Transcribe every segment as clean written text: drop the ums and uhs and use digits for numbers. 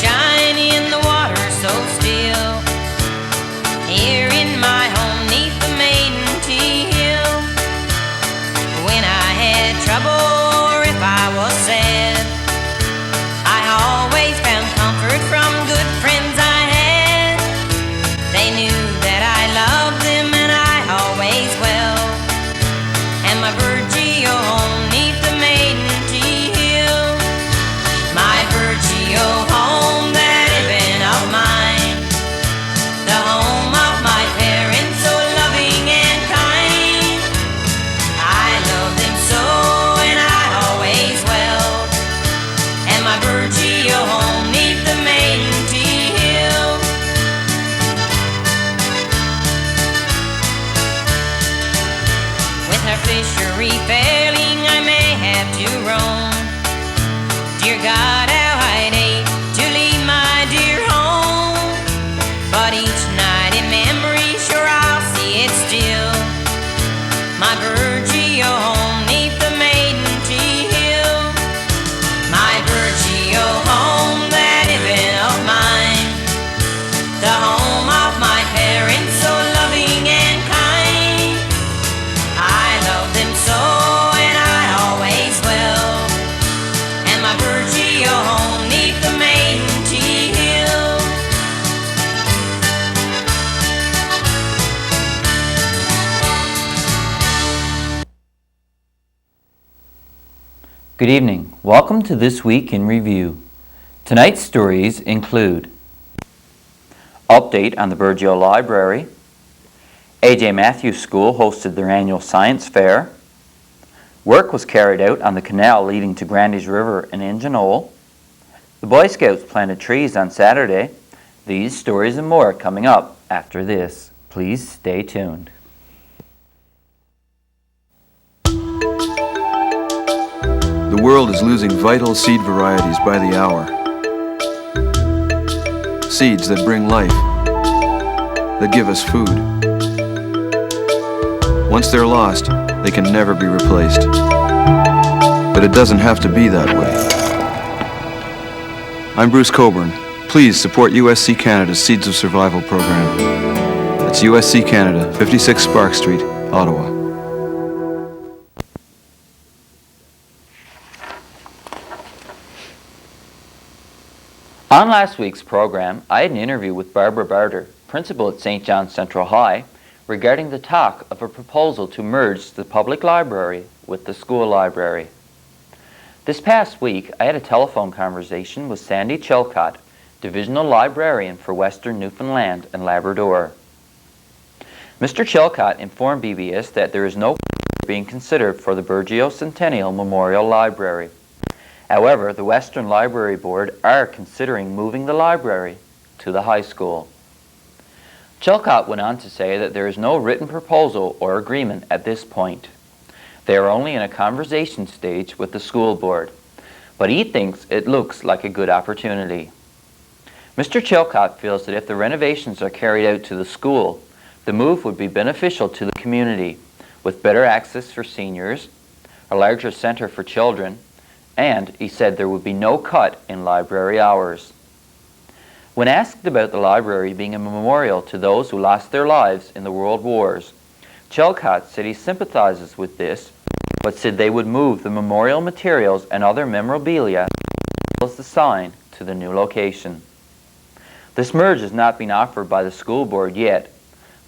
shiny and the water so still. Here in my home 'neath the maiden tea hill. When I had trouble or if I was sad, I always found comfort from good friends I had. They knew that I loved them and I always will. And my Burgeo home 'neath the maiden tea hill. My Burgeo home, that heaven of mine. The home of my parents, so loving and kind. I love them so and I always will. And my Burgeo home 'neath the maiden tea hill. With her fishery failing, I may have to roam. Dear God, how I'd hate to leave my dear home. But each night in memory, sure I'll see it still. My Burgeo home 'neath the maiden tea hill. My Burgeo home, that heaven of mine. The home of my parents, so loving and kind. I love them so and I always will. And my Burgeo home 'neath the maiden tea hill. Good evening. Welcome to This Week in Review. Tonight's stories include update on the Burgeo Library, A.J. Matthews School hosted their annual science fair, work was carried out on the canal leading to Grandy's River in Ingenole, the Boy Scouts planted trees on Saturday. These stories and more coming up after this. Please stay tuned. The world is losing vital seed varieties by the hour. Seeds that bring life, that give us food. Once they're lost, they can never be replaced. But it doesn't have to be that way. I'm Bruce Coburn. Please support USC Canada's Seeds of Survival program. That's USC Canada, 56 Spark Street, Ottawa. On last week's program, I had an interview with Barbara Barter, principal at St. John's Central High, regarding the talk of a proposal to merge the public library with the school library. This past week, I had a telephone conversation with Sandy Chilcott, Divisional Librarian for Western Newfoundland and Labrador. Mr. Chilcott informed BBS that there is no being considered for the Burgeo Centennial Memorial Library. However, the Western Library Board are considering moving the library to the high school. Chilcott went on to say that there is no written proposal or agreement at this point. They are only in a conversation stage with the school board, but he thinks it looks like a good opportunity. Mr. Chilcott feels that if the renovations are carried out to the school, the move would be beneficial to the community, with better access for seniors, a larger center for children, and he said there would be no cut in library hours. When asked about the library being a memorial to those who lost their lives in the World Wars, Chilcott said he sympathizes with this, but said they would move the memorial materials and other memorabilia as well as the sign to the new location. This merge has not been offered by the school board yet,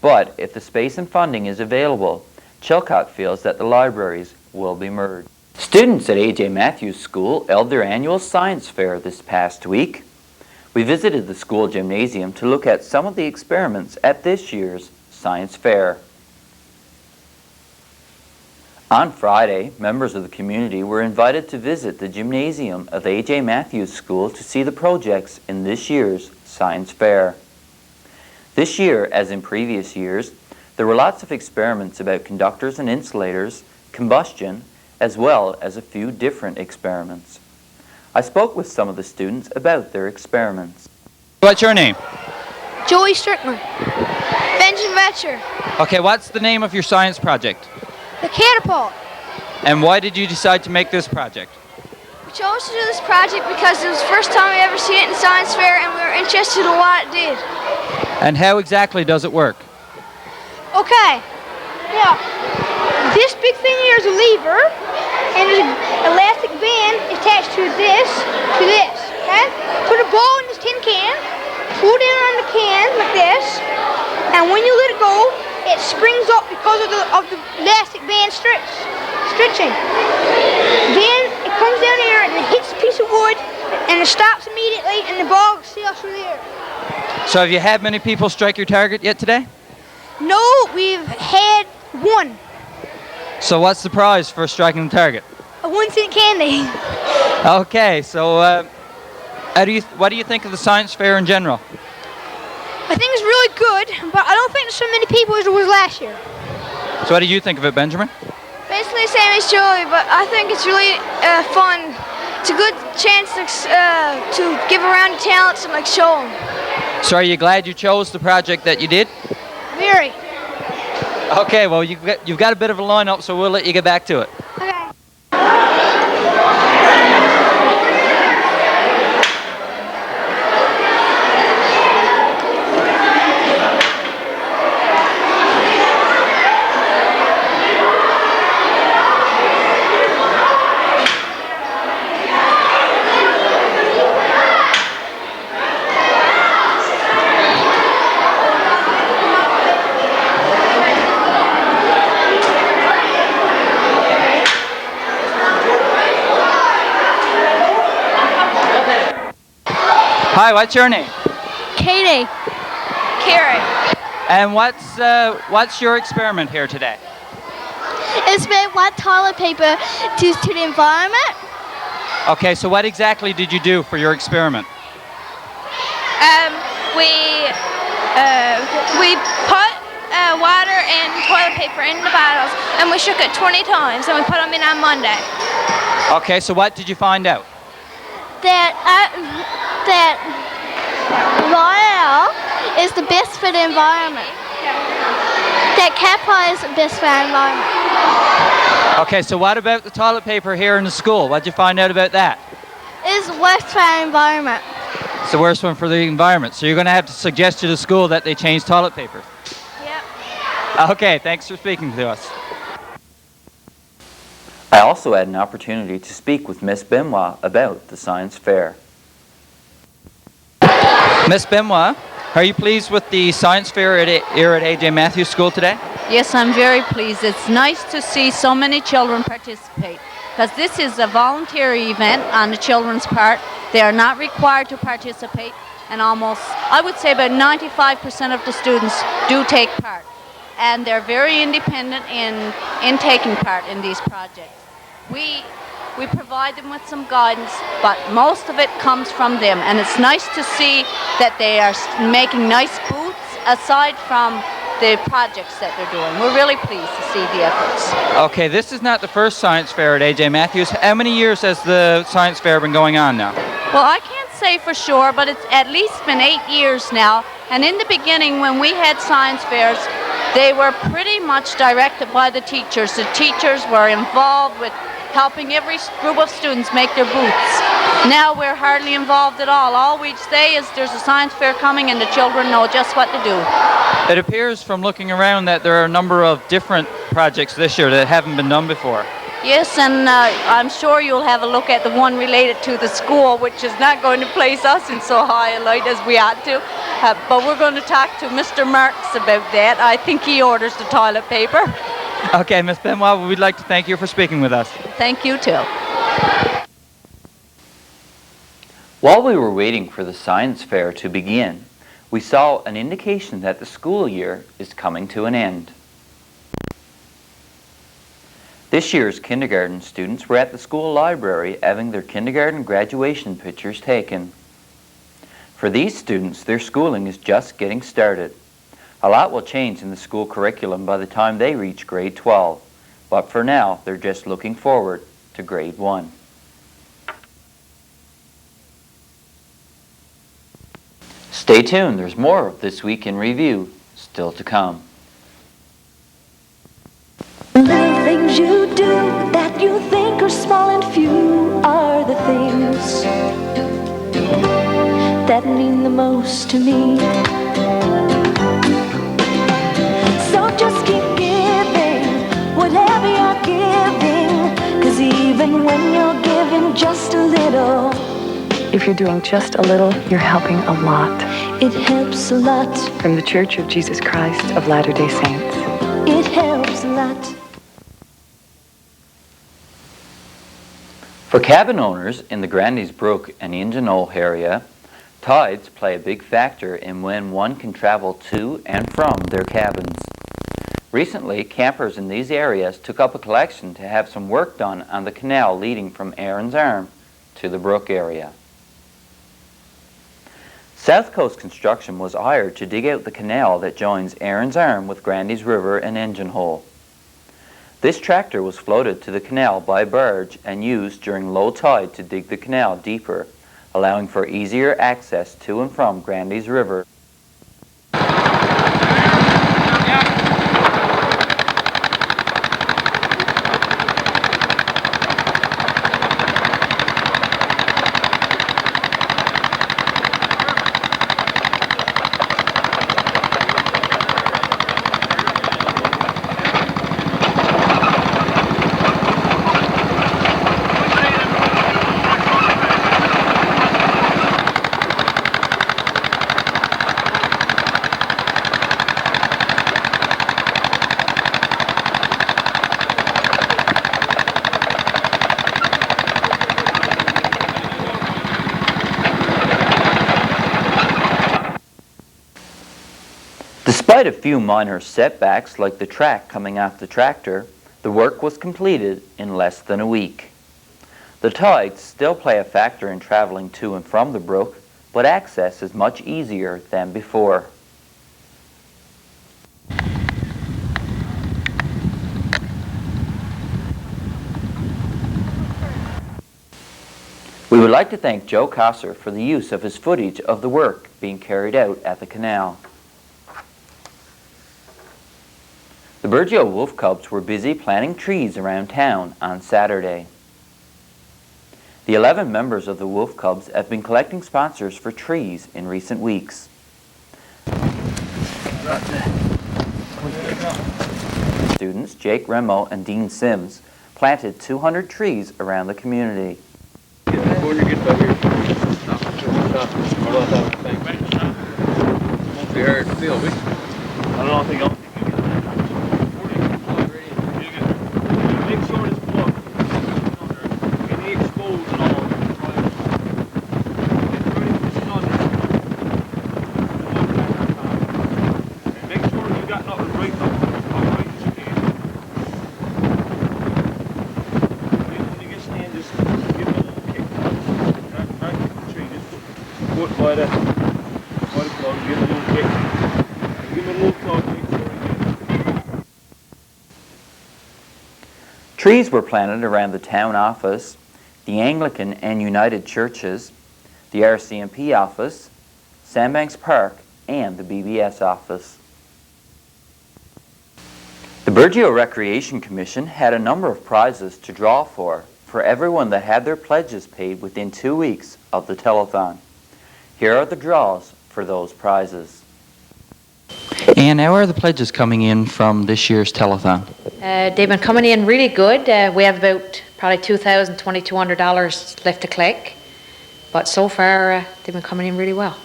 but if the space and funding is available, Chilcott feels that the libraries will be merged. Students at A.J. Matthews School held their annual science fair this past week. We visited the school gymnasium to look at some of the experiments at this year's science fair. On Friday, members of the community were invited to visit the gymnasium of A.J. Matthews School to see the projects in this year's science fair. This year, as in previous years, there were lots of experiments about conductors and insulators, combustion, as well as a few different experiments. I spoke with some of the students about their experiments. What's your name? Joey Strickler. Benjamin Vetcher. Okay, what's the name of your science project? The catapult. And why did you decide to make this project? We chose to do this project because it was the first time we ever seen it in science fair, and we were interested in what it did. And how exactly does it work? Okay. Now, this big thing here is a lever, and there's an elastic band attached to this, okay? Put a ball in this tin can, pull down on the can like this, and when you let it go, it springs up because of the elastic band stretching. Then it comes down here and it hits a piece of wood, and it stops immediately, and the ball sails through the air. So have you had many people strike your target yet today? No, we've had one. So what's the prize for striking the target? A 1-cent candy. Okay, so what do you think of the science fair in general? I think it's really good, but I don't think there's so many people as there was last year. So what do you think of it, Benjamin? Basically the same as Joey, but I think it's really fun. It's a good chance to give around your talents and show them. So are you glad you chose the project that you did? Very. Okay, well you've got a bit of a line-up, so we'll let you get back to it. Okay. Hi, what's your name? Katie. Carrie. And what's your experiment here today? It's made white toilet paper to the environment. Okay, so what exactly did you do for your experiment? We put water and toilet paper in the bottles, and we shook it 20 times, and we put them in on Monday. Okay, so what did you find out? That L'Oreal is the best for the environment. That Kappa is the best for the environment. Okay, so what about the toilet paper here in the school? What did you find out about that? It's worse for the environment. It's the worst one for the environment. So you're going to have to suggest to the school that they change toilet paper. Yep. Okay, thanks for speaking to us. I also had an opportunity to speak with Miss Benoit about the science fair. Miss Benoit, are you pleased with the science fair here at A.J. Matthews School today? Yes, I'm very pleased. It's nice to see so many children participate, because this is a voluntary event on the children's part. They are not required to participate, and I would say about 95% of the students do take part. And they're very independent in taking part in these projects. We provide them with some guidance, but most of it comes from them. And it's nice to see that they are making nice booths aside from the projects that they're doing. We're really pleased to see the efforts. Okay, this is not the first science fair at A.J. Matthews. How many years has the science fair been going on now? Well, I can't say for sure, but it's at least been 8 years now. And in the beginning, when we had science fairs, they were pretty much directed by the teachers. The teachers were involved with helping every group of students make their booths. Now we're hardly involved at all. All we say is there's a science fair coming and the children know just what to do. It appears from looking around that there are a number of different projects this year that haven't been done before. Yes, and I'm sure you'll have a look at the one related to the school, which is not going to place us in so high a light as we ought to. But we're going to talk to Mr. Marks about that. I think he orders the toilet paper. Okay, Ms. Benoit, we'd like to thank you for speaking with us. Thank you, too. While we were waiting for the science fair to begin, we saw an indication that the school year is coming to an end. This year's kindergarten students were at the school library having their kindergarten graduation pictures taken. For these students, their schooling is just getting started. A lot will change in the school curriculum by the time they reach grade 12, but for now, they're just looking forward to grade 1. Stay tuned, there's more of This Week in Review still to come. Little things you do that you think are small and few are the things that mean the most to me. So just keep giving whatever you're giving, 'cause even when you're giving just a little, if you're doing just a little, you're helping a lot. it helps a lot. From the Church of Jesus Christ of Latter-day Saints. It helps a lot. For cabin owners in the Grandy's Brook and Ingenol area, tides play a big factor in when one can travel to and from their cabins. Recently, campers in these areas took up a collection to have some work done on the canal leading from Aaron's Arm to the Brook area. South Coast Construction was hired to dig out the canal that joins Aaron's Arm with Grandy's River and Engine Hole. This tractor was floated to the canal by barge and used during low tide to dig the canal deeper, allowing for easier access to and from Grandy's River. Despite a few minor setbacks like the track coming off the tractor, the work was completed in less than a week. The tides still play a factor in traveling to and from the brook, but access is much easier than before. We would like to thank Joe Kosser for the use of his footage of the work being carried out at the canal. The Burgeo wolf cubs were busy planting trees around town on Saturday. The 11 members of the wolf cubs have been collecting sponsors for trees in recent weeks. Students Jake Remo and Dean Sims planted 200 trees around the community. Trees were planted around the town office, the Anglican and United Churches, the RCMP office, Sandbanks Park, and the BBS office. The Burgeo Recreation Commission had a number of prizes to draw for everyone that had their pledges paid within 2 weeks of the telethon. Here are the draws for those prizes. And how are the pledges coming in from this year's telethon? They've been coming in really good. We have about probably $2,000, $2,200 left to collect. But so far, they've been coming in really well.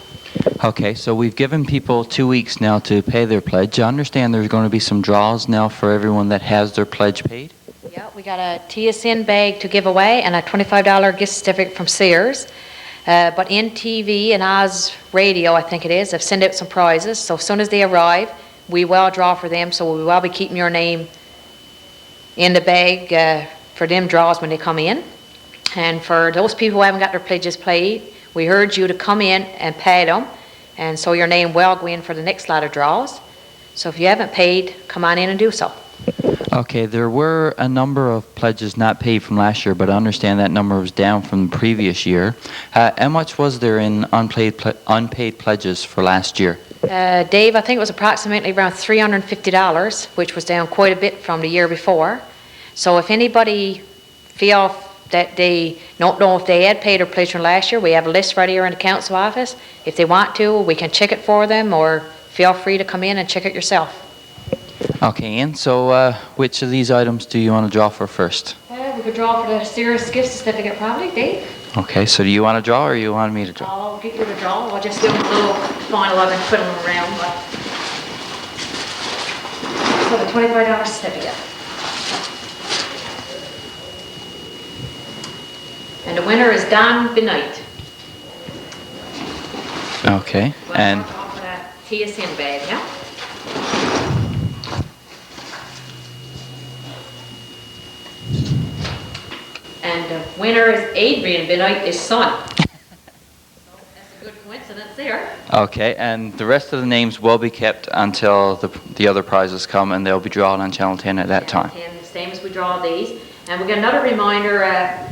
Okay, so we've given people 2 weeks now to pay their pledge. I understand there's going to be some draws now for everyone that has their pledge paid? Yeah, we got a TSN bag to give away and a $25 gift certificate from Sears. But NTV and Oz Radio, I think it is, have sent out some prizes. So as soon as they arrive, we will draw for them. So we will be keeping your name in the bag for them draws when they come in. And for those people who haven't got their pledges paid, we urge you to come in and pay them. And so your name will go in for the next lot of draws. So if you haven't paid, come on in and do so. Okay, there were a number of pledges not paid from last year, but I understand that number was down from the previous year. How much was there in unpaid pledges for last year? Dave, I think it was approximately around $350, which was down quite a bit from the year before. So if anybody feel that they don't know if they had paid their pledge from last year, we have a list right here in the council office. If they want to, we can check it for them, or feel free to come in and check it yourself. Okay, Ian, so which of these items do you want to draw for first? We could draw for the Sears gift certificate probably, Dave. Okay, so do you want to draw or you want me to draw? I'll get you to draw. I'll just do a little final of it and put them around. So the $25 certificate. And the winner is Don Benight. Okay, and Let's start off with that TSN bag, yeah? And the winner is Adrian Benight, his son. So that's a good coincidence there. okay, and the rest of the names will be kept until the other prizes come, and they'll be drawn on Channel 10 at that time. And same as we draw these. And we got another reminder,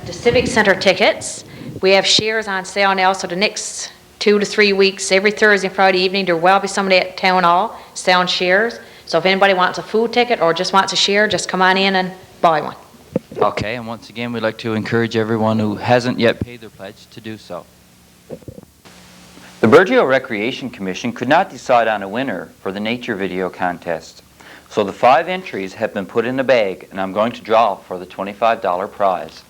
the Civic Center tickets. We have shares on sale now, so the next 2 to 3 weeks, every Thursday and Friday evening, there will be somebody at Town Hall selling shares. So if anybody wants a food ticket or just wants a share, just come on in and buy one. Okay, and once again, we'd like to encourage everyone who hasn't yet paid their pledge to do so. The Burgeo Recreation Commission could not decide on a winner for the nature video contest. So the 5 entries have been put in a bag, and I'm going to draw for the $25 prize.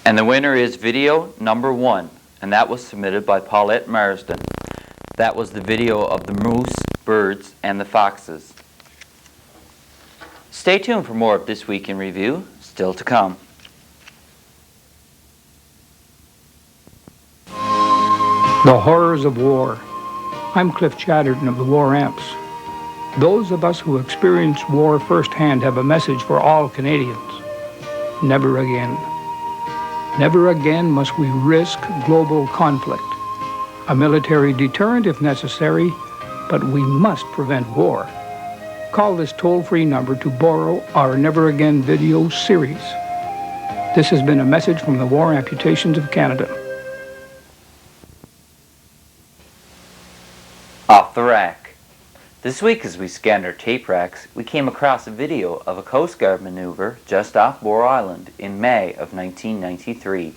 And the winner is video number 1, and that was submitted by Paulette Marsden. That was the video of the moose, birds, and the foxes. Stay tuned for more of This Week in Review, still to come. The horrors of war. I'm Cliff Chatterton of the War Amps. Those of us who experienced war firsthand have a message for all Canadians. Never again. Never again must we risk global conflict. A military deterrent if necessary, but we must prevent war. Call this toll-free number to borrow our Never Again video series. This has been a message from the War Amputations of Canada. Off the rack. This week as we scanned our tape racks, we came across a video of a Coast Guard maneuver just off Boar Island in May of 1993.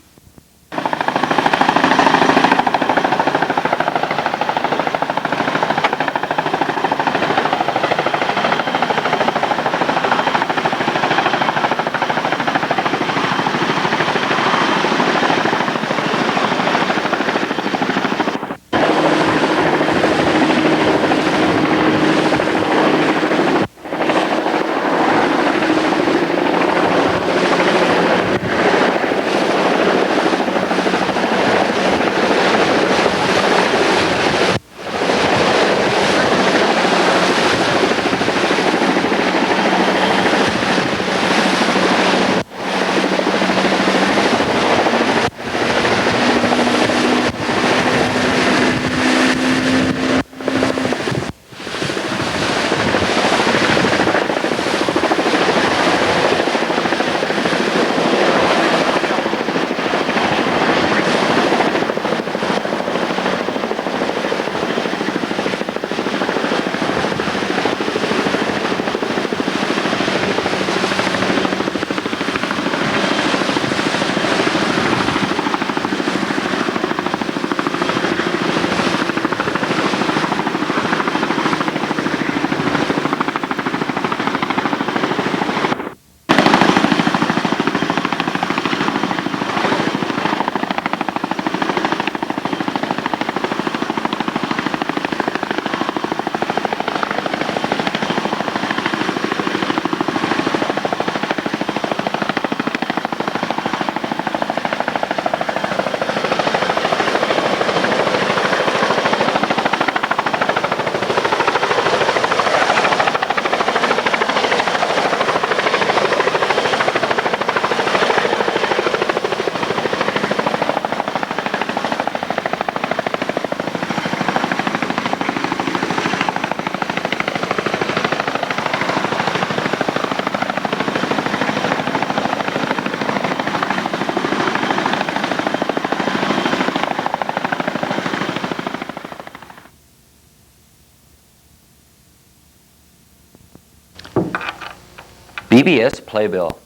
PBS Playbill.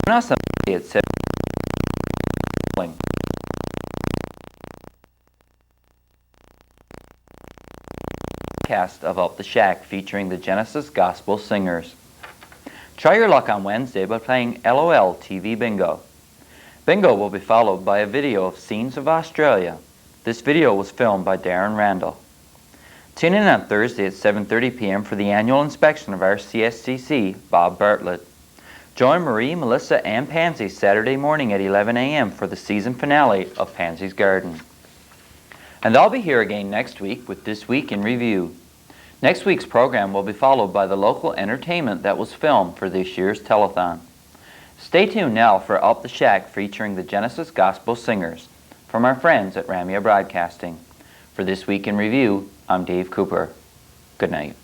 Join us on Monday at 7. Podcast of Up the Shack featuring the Genesis Gospel Singers. Try your luck on Wednesday by playing LOL TV Bingo. Bingo will be followed by a video of scenes of Australia. This video was filmed by Darren Randall. Tune in on Thursday at 7:30 p.m. for the annual inspection of our CSCC, Bob Bartlett. Join Marie, Melissa, and Pansy Saturday morning at 11 a.m. for the season finale of Pansy's Garden. And I'll be here again next week with This Week in Review. Next week's program will be followed by the local entertainment that was filmed for this year's telethon. Stay tuned now for Up the Shack featuring the Genesis Gospel Singers from our friends at Ramia Broadcasting. For This Week in Review, I'm Dave Cooper. Good night.